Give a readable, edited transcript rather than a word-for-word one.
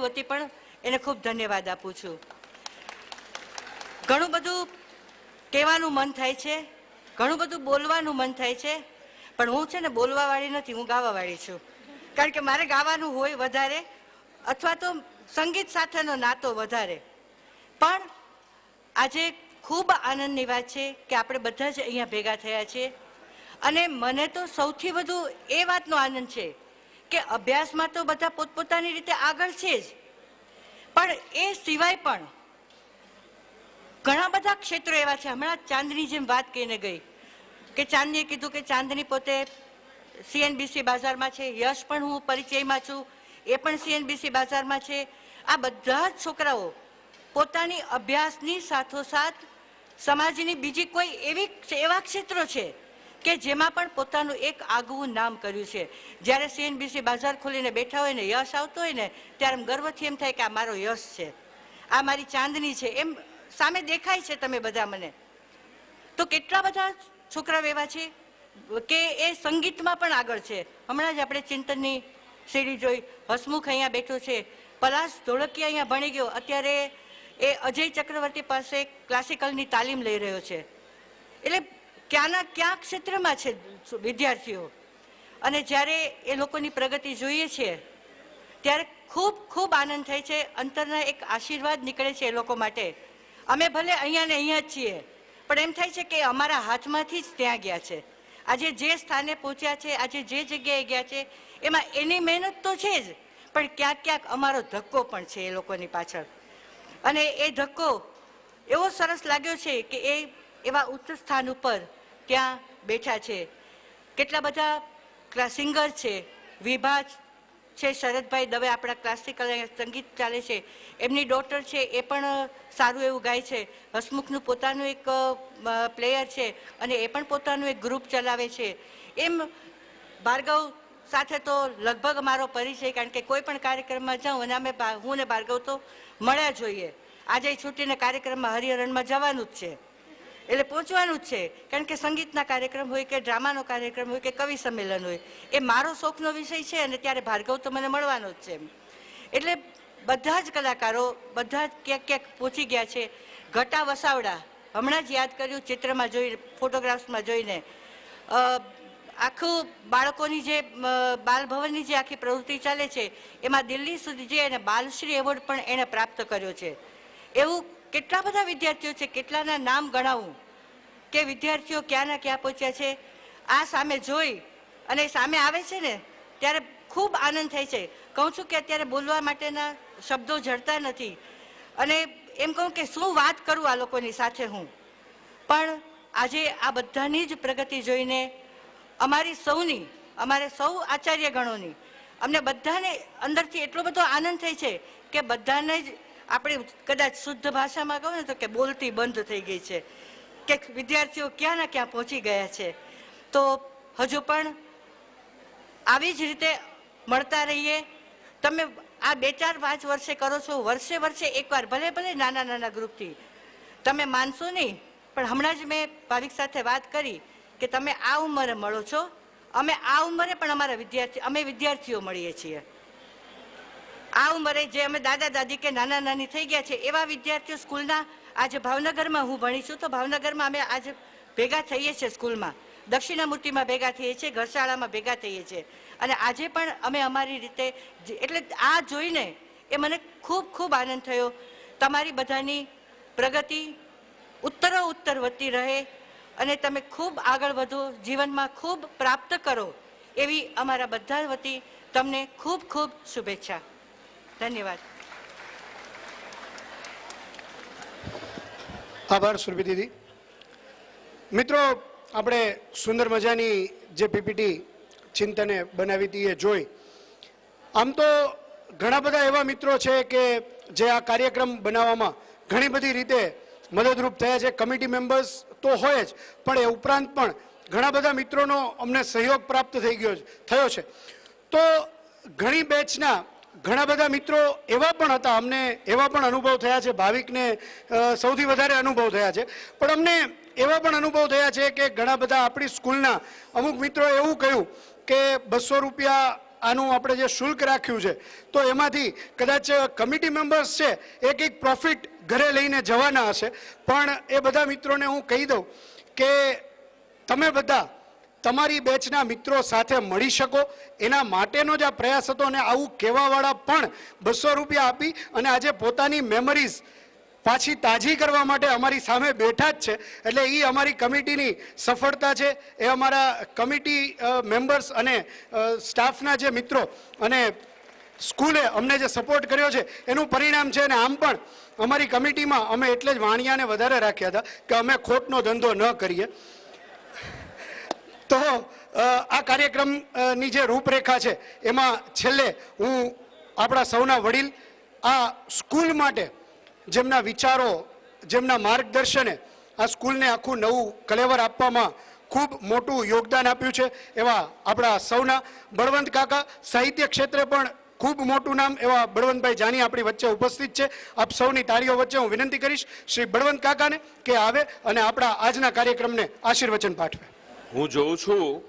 વતી પણ એને ખૂબ ધન્યવાદ આપું છું. ઘણું બધું કહેવાનું મન થાય છે, ઘણું બધું બોલવાનું મન થાય છે, પણ હું છે ને બોલવાવાળી નથી, હું ગાવાવાળી છું. કારણ કે મારે ગાવાનું હોય વધારે, અથવા તો સંગીત સાથેનો નાતો વધારે. પણ આજે ખૂબ આનંદની વાત છે કે આપણે બધા જ અહીંયા ભેગા થયા છીએ. અને મને તો સૌથી વધુ એ વાતનો આનંદ છે કે અભ્યાસમાં તો બધા પોતપોતાની રીતે આગળ છે જ, પણ એ સિવાય પણ ઘણા બધા ક્ષેત્રો એવા છે. હમણાં ચાંદની જેમ વાત કહીને ગઈ કે ચાંદનીએ કીધું કે ચાંદની પોતે CNBC બાજારમાં છે, યશ પણ હું પરિચયમાં છું, એ પણ CNBC બાજારમાં છે. આ બધા જ છોકરાઓ પોતાની અભ્યાસની સાથોસાથ સમાજની બીજી કોઈ એવા ક્ષેત્રો છે કે જેમાં પણ પોતાનું એક આગવું નામ કર્યું છે. જ્યારે CNBC બાજાર ખોલીને બેઠા હોય ને યશ આવતો હોય ને ત્યારે ગર્વથી એમ થાય કે આ મારો યશ છે, આ મારી ચાંદની છે, એમ સામે દેખાય છે તમે બધા મને. તો કેટલા બધા છોકરાઓ એવા છે કે એ સંગીતમાં પણ આગળ છે. હમણાં જ આપણે ચિંતનની સીડી જોઈ, હસમુખ અહીંયા બેઠો છે, પલાશ ધોળકિયા અહીંયા ભણી ગયો, અત્યારે એ અજય ચક્રવર્તી પાસે ક્લાસિકલની તાલીમ લઈ રહ્યો છે. એટલે ક્યાંના ક્યાં ક્ષેત્રમાં છે વિદ્યાર્થીઓ. અને જ્યારે એ લોકોની પ્રગતિ જોઈએ છીએ ત્યારે ખૂબ ખૂબ આનંદ થાય છે. અંતરના એક આશીર્વાદ નીકળે છે એ લોકો માટે. અમે ભલે અહીંયા ને અહીંયા જ છીએ, પણ એમ થાય છે કે અમારા હાથમાંથી જ ત્યાં ગયા છે. આજે જે સ્થાને પહોંચ્યા છે, આજે જે જગ્યાએ ગયા છે, એમાં એની મહેનત તો છે જ, પણ ક્યાંક ક્યાંક અમારો ધક્કો પણ છે એ લોકોની પાછળ. અને એ ધક્કો એવો સરસ લાગ્યો છે કે એ એવા ઉચ્ચ સ્થાન ઉપર ત્યાં બેઠા છે. કેટલા બધા સિંગર છે, વિભા છે, શરદભાઈ દવે આપણા ક્લાસિકલ સંગીત ચાલે છે, એમની ડોટર છે એ પણ સારું એવું ગાય છે. હસમુખનું પોતાનું એક પ્લેયર છે અને એ પણ પોતાનું એક ગ્રુપ ચલાવે છે. એમ ભાર્ગવ સાથે તો લગભગ મારો પરિચય, કારણ કે કોઈ પણ કાર્યક્રમમાં જાઉં અને હું ને ભાર્ગવ તો મળ્યા જોઈએ. આજે છૂટીને કાર્યક્રમમાં હરિહરણમાં જવાનું જ છે, એટલે પહોંચવાનું જ છે. કારણ કે સંગીતના કાર્યક્રમ હોય કે ડ્રામાનો કાર્યક્રમ હોય કે કવિ સંમેલન હોય, એ મારો શોખનો વિષય છે અને ત્યારે ભાર્ગવ તો મને મળવાનો જ છે. એટલે બધા જ કલાકારો બધા જ ક્યાંક ક્યાંક પહોંચી ગયા છે. ઘટા વસાવડા હમણાં જ યાદ કર્યું ચિત્રમાં જોઈ, ફોટોગ્રાફ્સમાં જોઈને. આખું બાળકોની જે બાલભવનની જે આખી પ્રવૃત્તિ ચાલે છે એમાં દિલ્હી સુધી જઈ અને બાલશ્રી એવોર્ડ પણ એણે પ્રાપ્ત કર્યો છે. એવું કેટલા બધા વિદ્યાર્થીઓ છે, કેટલાના નામ ગણાવું કે વિદ્યાર્થીઓ ક્યાંના ક્યાં પહોંચ્યા છે. આ સામે જોઈ અને સામે આવે છે ને ત્યારે ખૂબ આનંદ થાય છે. કહું છું કે અત્યારે બોલવા માટેના શબ્દો જડતા નથી અને એમ કહું કે શું વાત કરું આ લોકોની સાથે હું. પણ આજે આ બધાની જ પ્રગતિ જોઈને અમારી સૌની, અમારે સૌ આચાર્યગણોની, અમને બધાને અંદરથી એટલો બધો આનંદ થાય છે કે બધાને જ આપણે કદાચ શુદ્ધ ભાષામાં કહું ને તો કે બોલતી બંધ થઈ ગઈ છે કે વિદ્યાર્થીઓ ક્યાં ના ક્યાં પહોંચી ગયા છે. તો હજુ પણ આવી જ રીતે મળતા રહીએ. તમે આ 2-4-5 વર્ષે કરો છો, વર્ષે વર્ષે એકવાર, ભલે ભલે નાના નાના ગ્રુપથી, તમે માનશો નહીં, પણ હમણાં જ મેં ભાવિક સાથે વાત કરી કે તમે આ ઉંમરે મળો છો, અમે આ ઉંમરે પણ અમે વિદ્યાર્થીઓ મળીએ છીએ. આ ઉંમરે જે અમે દાદા દાદી કે નાના નાની થઈ ગયા છે એવા વિદ્યાર્થીઓ સ્કૂલના, આજે ભાવનગરમાં હું ભણી છું તો ભાવનગરમાં અમે આજે ભેગા થઈએ છીએ, સ્કૂલમાં દક્ષિણામૂર્તિમાં ભેગા થઈએ છીએ, ઘરશાળામાં ભેગા થઈએ છીએ. અને આજે પણ અમે અમારી રીતે, એટલે આ જોઈને એ મને ખૂબ ખૂબ આનંદ થયો. તમારી બધાની પ્રગતિ ઉત્તરોત્તર વધતી રહે અને તમે ખૂબ આગળ વધો, જીવનમાં ખૂબ પ્રાપ્ત કરો, એવી અમારા બધા વતી તમને ખૂબ ખૂબ શુભેચ્છા. ધન્યવાદ. આભાર સુરભી દીદી. મિત્રો, આપણે સુંદર મજાની જે પીપીટી ચિંતને બનાવી હતી એ જોઈ. આમ તો ઘણા બધા એવા મિત્રો છે કે જે આ કાર્યક્રમ બનાવવામાં ઘણી બધી રીતે મદદરૂપ થયા છે. કમિટી મેમ્બર્સ તો હોય જ, પણ એ ઉપરાંત પણ ઘણા બધા મિત્રોનો અમને સહયોગ પ્રાપ્ત થયો છે. તો ઘણી બેચના ઘણા બધા મિત્રો એવા પણ હતા, અમને એવા પણ અનુભવ થયા છે, ભાવિકને સૌથી વધારે અનુભવ થયા છે, પણ અમને એવા પણ અનુભવ થયા છે કે ઘણા બધા આપણી સ્કૂલના અમુક મિત્રો એવું કહ્યું કે 200 રૂપિયા આનું આપણે જે શુલ્ક રાખ્યું છે તો એમાંથી કદાચ કમિટી મેમ્બર્સ છે એક એક પ્રોફિટ ઘરે લઈને જવાના હશે, પણ એ બધા મિત્રોને હું કહી દઉં કે તમે બધા તમારી બેચના મિત્રો સાથે મળી શકો એના માટેનો જ આ પ્રયાસ હતો. અને આવું કહેવાવાળા પણ 200 રૂપિયા આપી અને આજે પોતાની મેમરીઝ પાછી તાજી કરવા માટે અમારી સામે બેઠા જ છે. એટલે એ અમારી કમિટીની સફળતા છે. એ અમારા કમિટી મેમ્બર્સ અને સ્ટાફના જે મિત્રો અને સ્કૂલે અમને જે સપોર્ટ કર્યો છે એનું પરિણામ છે. અને આમ પણ અમારી કમિટીમાં અમે એટલે જ વાણિયાને વધારે રાખ્યા હતા કે અમે ખોટનો ધંધો ન કરીએ. તો આ કાર્યક્રમની જે રૂપરેખા છે એમાં છેલ્લે હું આપણા સૌના વડીલ આ સ્કૂલ માટે જેમના વિચારો, જેમના માર્ગદર્શને આ સ્કૂલને આખું નવું કલેવર આપવામાં ખૂબ મોટું યોગદાન આપ્યું છે એવા આપણા સૌના બળવંત કાકા, સાહિત્ય ક્ષેત્રે પણ ખૂબ મોટું નામ એવા બળવંતભાઈ જાની આપણી વચ્ચે ઉપસ્થિત છે. આપ સૌની તાળીઓ વચ્ચે હું વિનંતી કરીશ શ્રી બળવંત કાકાને કે આવે અને આપણા આજના કાર્યક્રમને આશીર્વચન પાઠવે. હું જોઉં છું